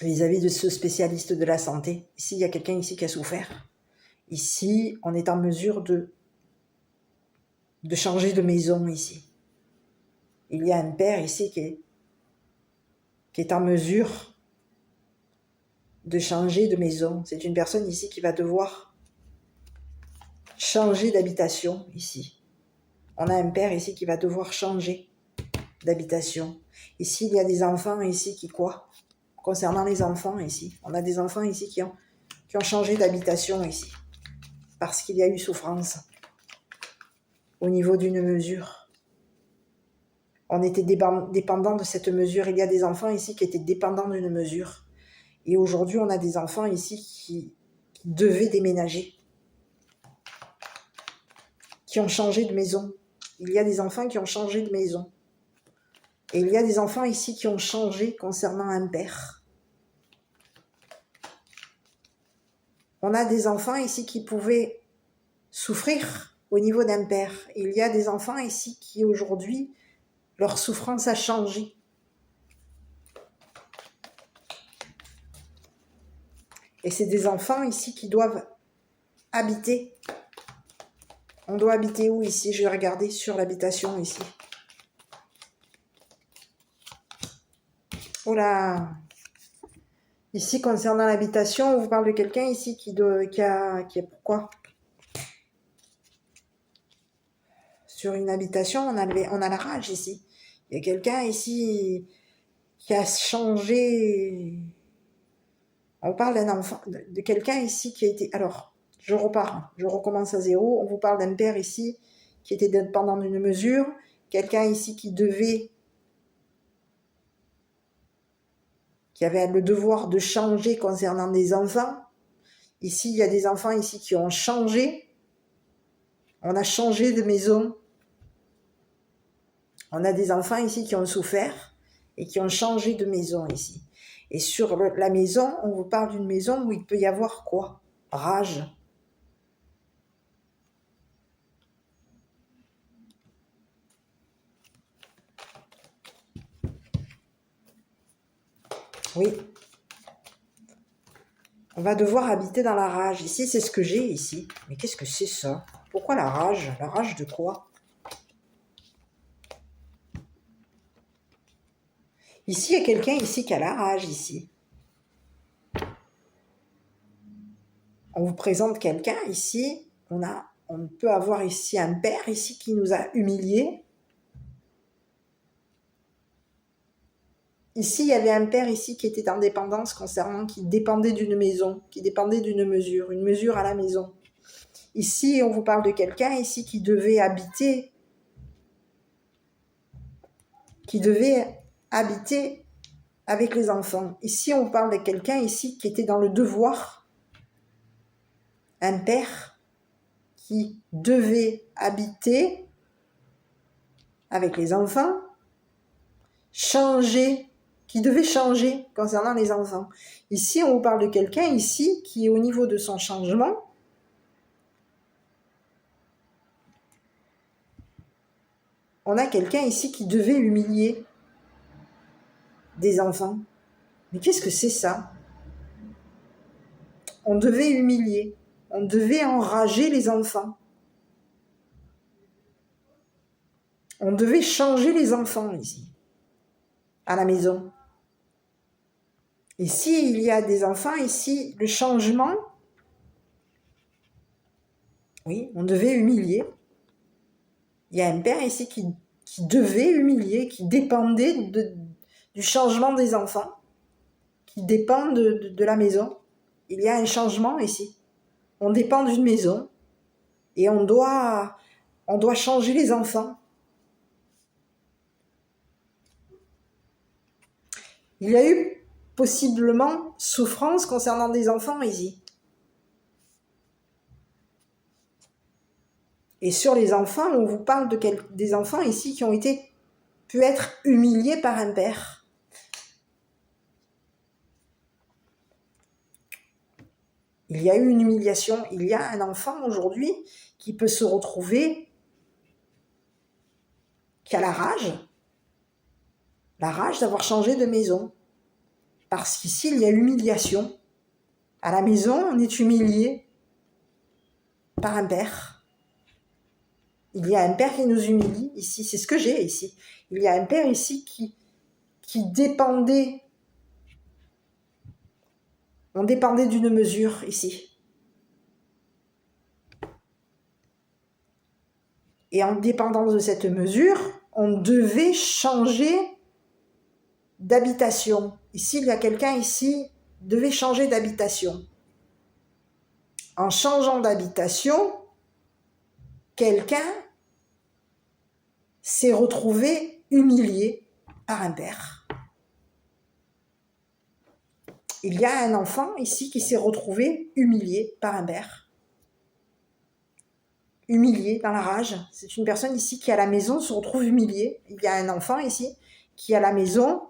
Vis-à-vis de ce spécialiste de la santé. Ici, il y a quelqu'un ici qui a souffert. Ici, on est en mesure de changer de maison ici. Il y a un père ici qui est en mesure de changer de maison. C'est une personne ici qui va devoir changer d'habitation ici. On a un père ici qui va devoir changer d'habitation. Ici, il y a des enfants ici qui quoi? Concernant les enfants ici, on a des enfants ici qui ont changé d'habitation ici. Parce qu'il y a eu souffrance au niveau d'une mesure. On était dépendant de cette mesure. Il y a des enfants ici qui étaient dépendants d'une mesure. Et aujourd'hui, on a des enfants ici qui devaient déménager, qui ont changé de maison. Il y a des enfants qui ont changé de maison. Et il y a des enfants ici qui ont changé concernant un père. On a des enfants ici qui pouvaient souffrir au niveau d'un père. Il y a des enfants ici qui aujourd'hui, leur souffrance a changé. Et c'est des enfants ici qui doivent habiter. On doit habiter où ici? Je vais regarder sur l'habitation ici. Oh là! Ici, concernant l'habitation, on vous parle de quelqu'un ici qui a pourquoi? Sur une habitation, on a la rage ici. Il y a quelqu'un ici qui a changé. On parle d'un enfant, de quelqu'un ici qui a été... Alors, je repars, je recommence à zéro. On vous parle d'un père ici qui était dépendant d'une mesure. Quelqu'un ici qui avait le devoir de changer concernant des enfants. Ici, il y a des enfants ici qui ont changé. On a changé de maison. On a des enfants ici qui ont souffert et qui ont changé de maison ici. Et sur la maison, on vous parle d'une maison où il peut y avoir quoi? Rage. Oui. On va devoir habiter dans la rage. Ici, c'est ce que j'ai ici. Mais qu'est-ce que c'est ça? Pourquoi la rage? La rage de quoi? Ici, il y a quelqu'un ici qui a la rage ici. On vous présente quelqu'un ici. On peut avoir ici un père ici qui nous a humiliés. Ici, il y avait un père ici qui était en dépendance concernant, qui dépendait d'une maison, qui dépendait d'une mesure, une mesure à la maison. Ici, on vous parle de quelqu'un ici qui devait habiter avec les enfants. Ici, on parle de quelqu'un ici qui était dans le devoir, un père qui devait habiter avec les enfants, qui devait changer concernant les enfants. Ici, on vous parle de quelqu'un ici qui, au niveau de son changement, on a quelqu'un ici qui devait humilier des enfants. Mais qu'est-ce que c'est ça? On devait humilier, on devait enrager les enfants. On devait changer les enfants ici, à la maison. Ici, il y a des enfants, ici, le changement, oui, on devait humilier. Il y a un père ici qui devait humilier, qui dépendait du changement des enfants, qui dépend de la maison. Il y a un changement ici. On dépend d'une maison et on doit changer les enfants. Il y a eu possiblement souffrance concernant des enfants ici. Et sur les enfants, on vous parle des enfants ici qui ont pu être humiliés par un père. Il y a eu une humiliation. Il y a un enfant aujourd'hui qui peut se retrouver, qui a la rage d'avoir changé de maison. Parce qu'ici, il y a humiliation. À la maison, on est humilié par un père. Il y a un père qui nous humilie ici. C'est ce que j'ai ici. Il y a un père ici qui dépendait. On dépendait d'une mesure ici. Et en dépendance de cette mesure, on devait changer d'habitation. Ici, il y a quelqu'un ici devait changer d'habitation. En changeant d'habitation, quelqu'un s'est retrouvé humilié par un père. Il y a un enfant ici qui s'est retrouvé humilié par un père. Humilié dans la rage. C'est une personne ici qui à la maison se retrouve humiliée. Il y a un enfant ici qui à la maison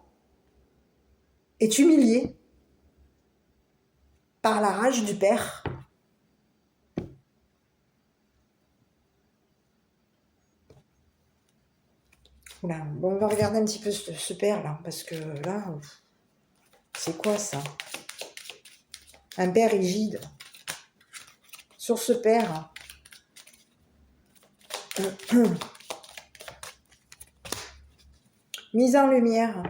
est humilié par la rage du père. Oula, bon, on va regarder un petit peu ce père là, parce que là, c'est quoi ça? Un père rigide. Sur ce père, mise en lumière.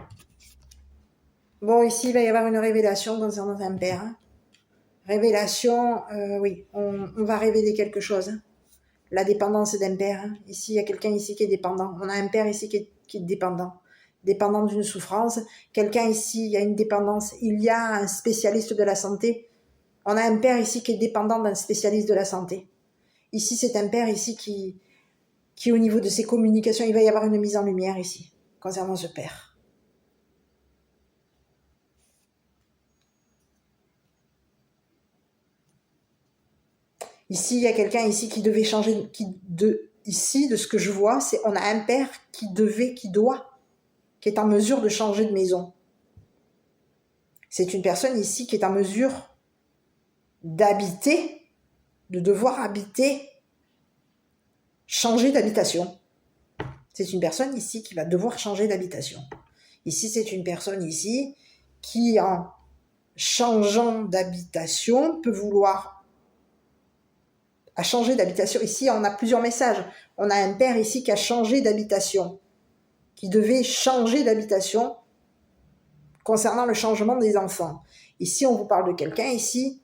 Bon, ici, il va y avoir une révélation concernant un père. Révélation, oui, on va révéler quelque chose. La dépendance d'un père. Ici, il y a quelqu'un ici qui est dépendant. On a un père ici qui est dépendant. Dépendant d'une souffrance. Quelqu'un ici, il y a une dépendance. Il y a un spécialiste de la santé. On a un père ici qui est dépendant d'un spécialiste de la santé. Ici, c'est un père ici qui au niveau de ses communications, il va y avoir une mise en lumière ici, concernant ce père. Ici, il y a quelqu'un ici qui devait changer, ici, de ce que je vois, c'est on a un père qui est en mesure de changer de maison. C'est une personne ici qui est en mesure d'habiter, de devoir habiter, changer d'habitation. C'est une personne ici qui va devoir changer d'habitation. Ici, c'est une personne ici qui, en changeant d'habitation, peut vouloir à changer d'habitation. Ici, on a plusieurs messages. On a un père ici qui a changé d'habitation, qui devait changer d'habitation concernant le changement des enfants. Ici, on vous parle de quelqu'un ici,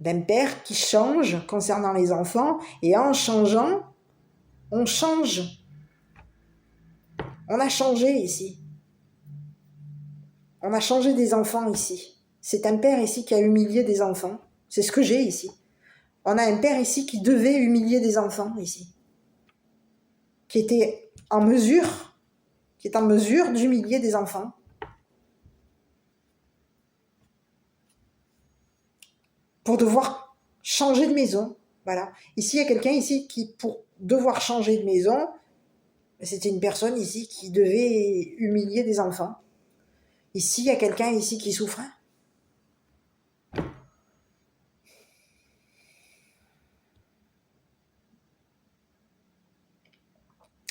d'un père qui change concernant les enfants, et en changeant, on change. On a changé ici. On a changé des enfants ici. C'est un père ici qui a humilié des enfants. C'est ce que j'ai ici. On a un père ici qui devait humilier des enfants ici. Qui est en mesure d'humilier des enfants. Pour devoir changer de maison. Voilà. Ici, il y a quelqu'un ici qui, pour devoir changer de maison, c'était une personne ici qui devait humilier des enfants. Ici, il y a quelqu'un ici qui souffre.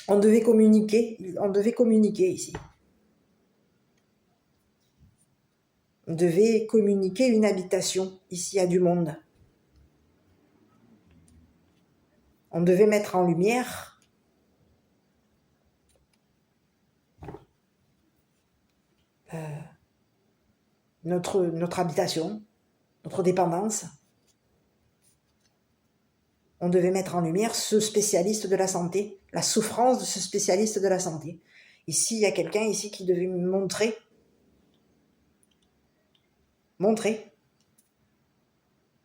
On devait communiquer ici. On devait communiquer une habitation. Ici, il y a du monde. On devait mettre en lumière notre habitation, notre dépendance. On devait mettre en lumière ce spécialiste de la santé, la souffrance de ce spécialiste de la santé. Ici, il y a quelqu'un ici qui devait montrer.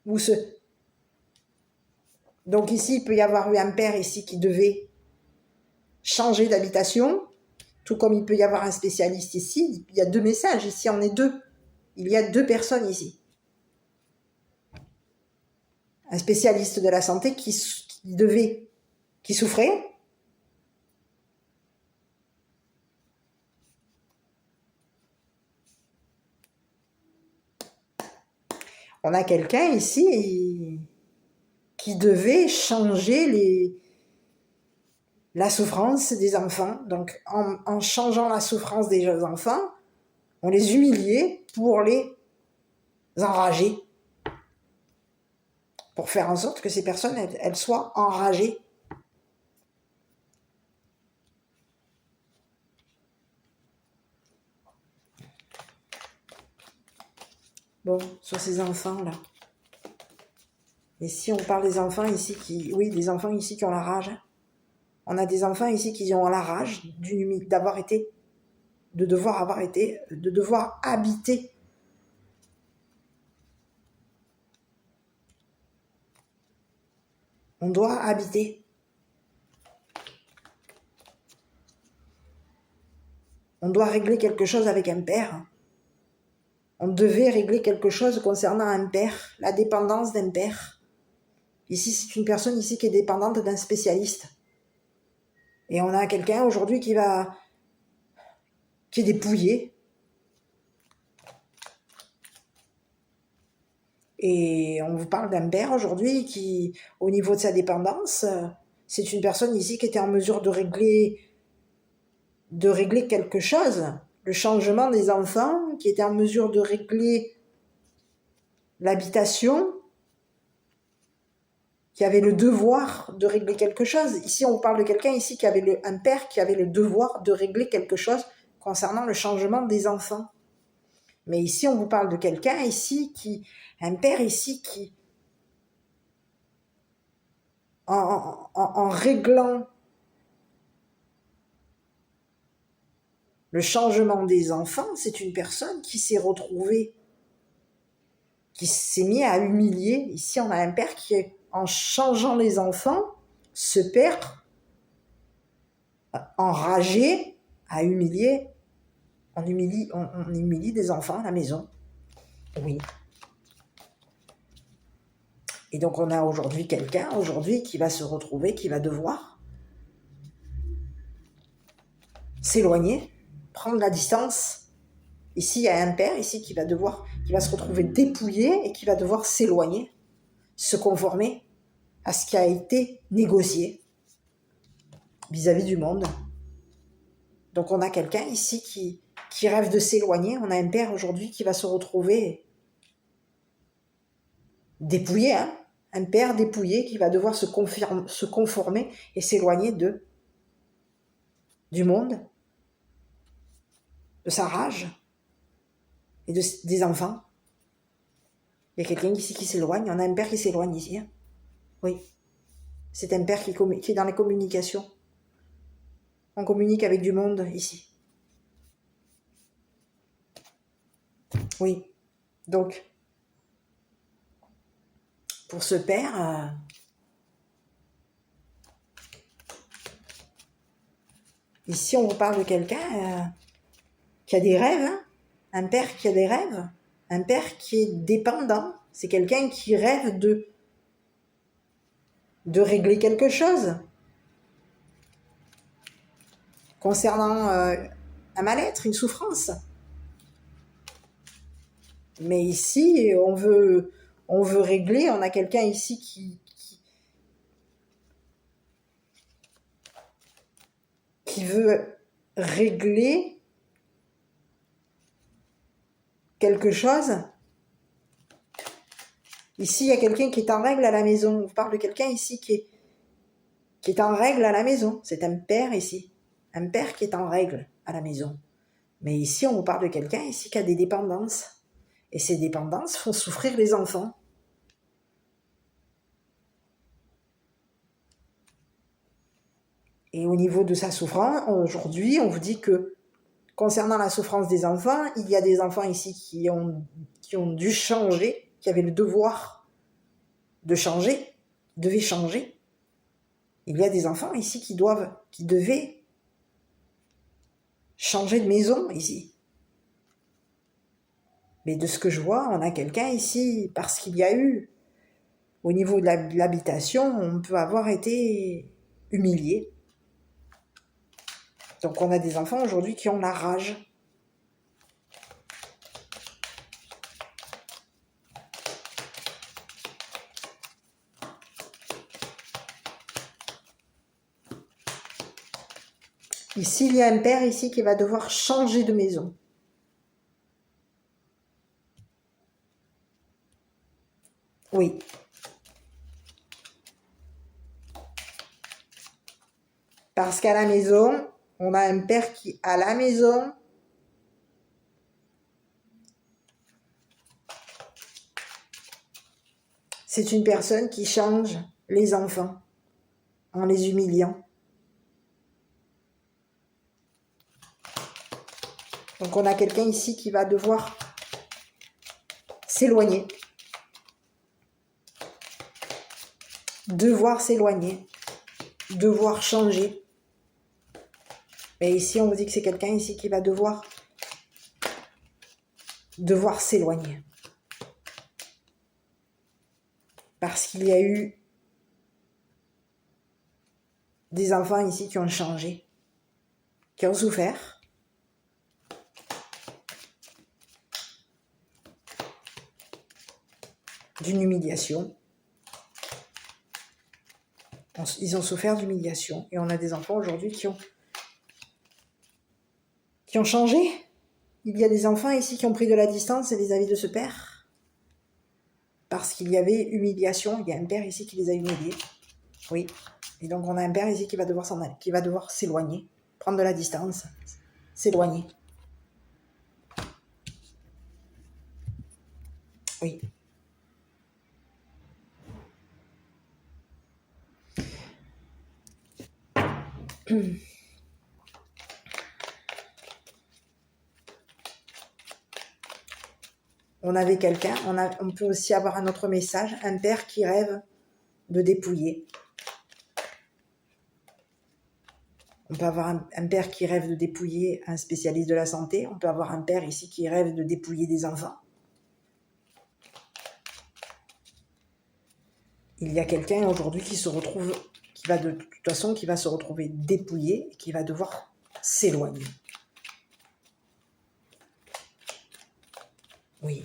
Où ce. Donc ici, il peut y avoir eu un père ici qui devait changer d'habitation, tout comme il peut y avoir un spécialiste ici. Il y a deux messages, ici on est deux. Il y a deux personnes ici. Un spécialiste de la santé qui souffrait. On a quelqu'un ici qui devait changer la souffrance des enfants. Donc, en changeant la souffrance des jeunes enfants, on les humiliait pour les enrager. Pour faire en sorte que ces personnes, elles soient enragées. Bon, sur ces enfants-là. Et si on parle des enfants ici des enfants ici qui ont la rage. On a des enfants ici qui ont la rage de devoir habiter. On doit habiter. On doit régler quelque chose avec un père. On devait régler quelque chose concernant un père, la dépendance d'un père. Ici, c'est une personne ici qui est dépendante d'un spécialiste. Et on a quelqu'un aujourd'hui qui est dépouillé. Et on vous parle d'un père aujourd'hui qui, au niveau de sa dépendance, c'est une personne ici qui était en mesure de régler quelque chose. Le changement des enfants, qui était en mesure de régler l'habitation, qui avait le devoir de régler quelque chose. Ici, on parle de quelqu'un ici qui avait un père qui avait le devoir de régler quelque chose concernant le changement des enfants. Mais ici, on vous parle de quelqu'un ici un père ici qui, en réglant le changement des enfants, c'est une personne qui s'est retrouvée, qui s'est mis à humilier. Ici, on a un père qui, en changeant les enfants, ce père enragé à humilier. On humilie des enfants à la maison. Oui. Et donc, on a aujourd'hui quelqu'un qui va se retrouver, qui va devoir s'éloigner, prendre la distance. Ici, il y a un père ici qui va se retrouver dépouillé et qui va devoir s'éloigner, se conformer à ce qui a été négocié vis-à-vis du monde. Donc, on a quelqu'un ici qui rêve de s'éloigner. On a un père aujourd'hui qui va se retrouver dépouillé, un père dépouillé qui va devoir se conformer et s'éloigner du monde, de sa rage et des enfants. Il y a quelqu'un ici qui s'éloigne. On a un père qui s'éloigne ici. Oui. C'est un père qui est dans les communications. On communique avec du monde ici. Oui. Donc, pour ce père, ici on vous parle de quelqu'un qui a des rêves, un père qui a des rêves, un père qui est dépendant. C'est quelqu'un qui rêve de régler quelque chose concernant un mal-être, une souffrance. Mais ici, on veut régler, on a quelqu'un ici qui veut régler quelque chose. Ici, il y a quelqu'un qui est en règle à la maison. On parle de quelqu'un ici qui est en règle à la maison. C'est un père ici. Un père qui est en règle à la maison. Mais ici, on vous parle de quelqu'un ici qui a des dépendances. Et ces dépendances font souffrir les enfants. Et au niveau de sa souffrance, aujourd'hui, on vous dit que concernant la souffrance des enfants, il y a des enfants ici qui ont dû changer, qui avaient le devoir de changer, devaient changer. Il y a des enfants ici qui devaient changer de maison ici. Mais de ce que je vois, on a quelqu'un ici, parce qu'il y a eu au niveau de l'habitation, on peut avoir été humilié. Donc on a des enfants aujourd'hui qui ont la rage. Ici, il y a un père ici qui va devoir changer de maison. Oui. Parce qu'à la maison, on a un père qui, à la maison, c'est une personne qui change les enfants en les humiliant. Donc on a quelqu'un ici qui va devoir s'éloigner. Devoir s'éloigner. Devoir changer. Et ici, on vous dit que c'est quelqu'un ici qui va devoir s'éloigner. Parce qu'il y a eu des enfants ici qui ont changé, qui ont souffert. D'une humiliation. Ils ont souffert d'humiliation. Et on a des enfants aujourd'hui qui ont changé. Il y a des enfants ici qui ont pris de la distance vis-à-vis de ce père. Parce qu'il y avait humiliation. Il y a un père ici qui les a humiliés. Oui. Et donc on a un père ici qui va devoir s'en aller, qui va devoir s'éloigner, prendre de la distance, s'éloigner. Oui. On avait quelqu'un, on peut aussi avoir un autre message, un père qui rêve de dépouiller. On peut avoir un père qui rêve de dépouiller un spécialiste de la santé. On peut avoir un père ici qui rêve de dépouiller des enfants. Il y a quelqu'un aujourd'hui qui se retrouve, qui va se retrouver dépouillé et qui va devoir s'éloigner. Oui.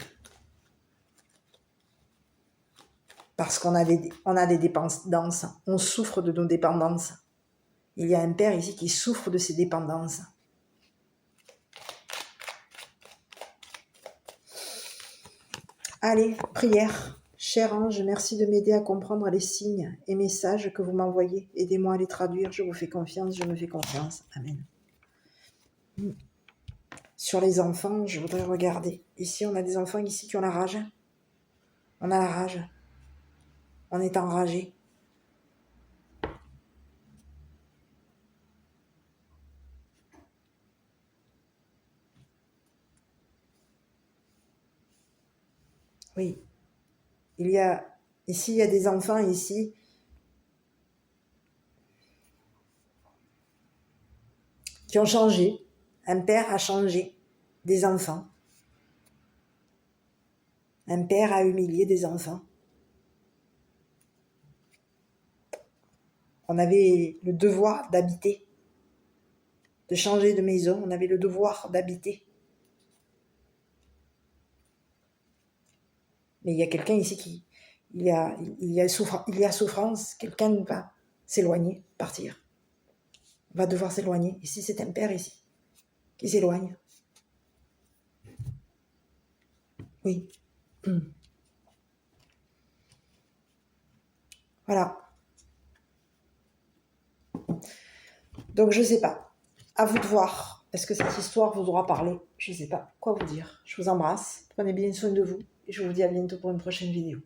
Parce qu'on a des dépendances. On souffre de nos dépendances. Il y a un père ici qui souffre de ses dépendances. Allez, prière. Cher ange, merci de m'aider à comprendre les signes et messages que vous m'envoyez. Aidez-moi à les traduire. Je vous fais confiance, je me fais confiance. Amen. Sur les enfants, je voudrais regarder. Ici, on a des enfants ici qui ont la rage. On a la rage. On est enragé. Oui. Ici, il y a des enfants ici qui ont changé. Un père a changé des enfants. Un père a humilié des enfants. On avait le devoir d'habiter, de changer de maison. On avait le devoir d'habiter. Mais il y a quelqu'un ici il y a souffrance. Quelqu'un va s'éloigner, partir. Va devoir s'éloigner. Ici, c'est un père ici qui s'éloigne. Oui. Voilà. Donc, je ne sais pas. À vous de voir. Est-ce que cette histoire vous aura parlé? Je ne sais pas quoi vous dire. Je vous embrasse. Prenez bien soin de vous. Et je vous dis à bientôt pour une prochaine vidéo.